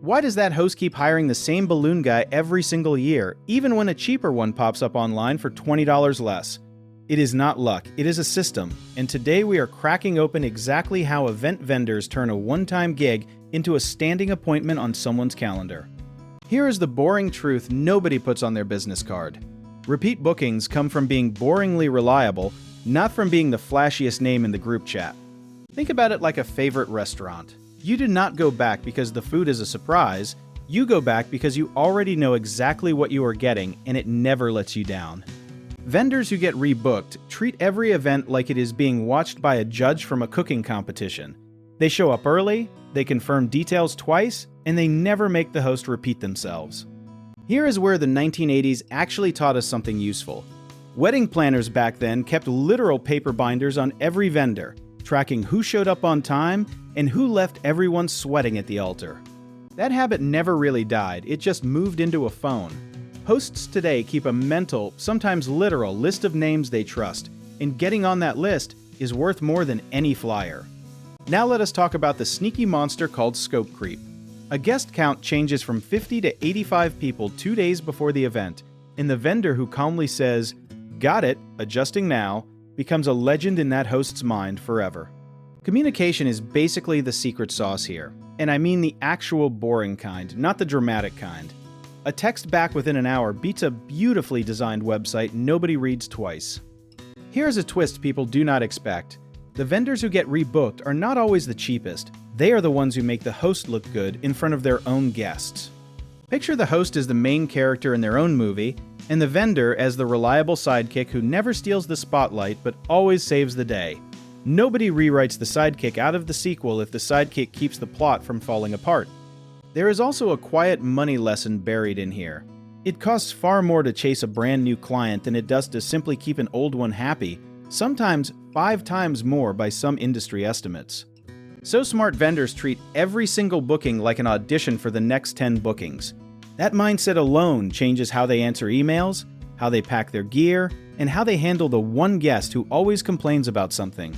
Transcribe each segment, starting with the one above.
Why does that host keep hiring the same balloon guy every single year, even when a cheaper one pops up online for $20 less? It is not luck, it is a system, and today we are cracking open exactly how event vendors turn a one-time gig into a standing appointment on someone's calendar. Here is the boring truth nobody puts on their business card. Repeat bookings come from being boringly reliable, not from being the flashiest name in the group chat. Think about it like a favorite restaurant. You do not go back because the food is a surprise. You go back because you already know exactly what you are getting, and it never lets you down. Vendors who get rebooked treat every event like it is being watched by a judge from a cooking competition. They show up early, they confirm details twice, and they never make the host repeat themselves. Here is where the 1980s actually taught us something useful. Wedding planners back then kept literal paper binders on every vendor, tracking who showed up on time and who left everyone sweating at the altar. That habit never really died, it just moved into a phone. Hosts today keep a mental, sometimes literal, list of names they trust, and getting on that list is worth more than any flyer. Now let us talk about the sneaky monster called scope creep. A guest count changes from 50 to 85 people 2 days before the event, and the vendor who calmly says, "Got it, adjusting now," becomes a legend in that host's mind forever. Communication is basically the secret sauce here, and I mean the actual boring kind, not the dramatic kind. A text back within an hour beats a beautifully designed website nobody reads twice. Here's a twist people do not expect. The vendors who get rebooked are not always the cheapest. They are the ones who make the host look good in front of their own guests. Picture the host as the main character in their own movie, and the vendor as the reliable sidekick who never steals the spotlight but always saves the day. Nobody rewrites the sidekick out of the sequel if the sidekick keeps the plot from falling apart. There is also a quiet money lesson buried in here. It costs far more to chase a brand new client than it does to simply keep an old one happy, sometimes 5 times more by some industry estimates. So smart vendors treat every single booking like an audition for the next 10 bookings. That mindset alone changes how they answer emails, how they pack their gear, and how they handle the one guest who always complains about something.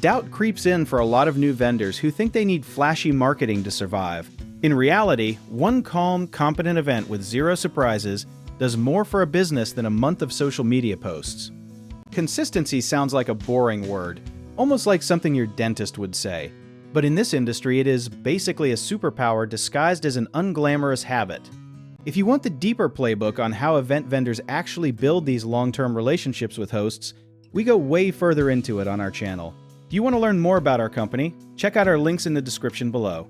Doubt creeps in for a lot of new vendors who think they need flashy marketing to survive. In reality, one calm, competent event with 0 surprises does more for a business than a month of social media posts. Consistency sounds like a boring word, almost like something your dentist would say. But in this industry, it is basically a superpower disguised as an unglamorous habit. If you want the deeper playbook on how event vendors actually build these long-term relationships with hosts, we go way further into it on our channel. Do you want to learn more about our company? Check out our links in the description below.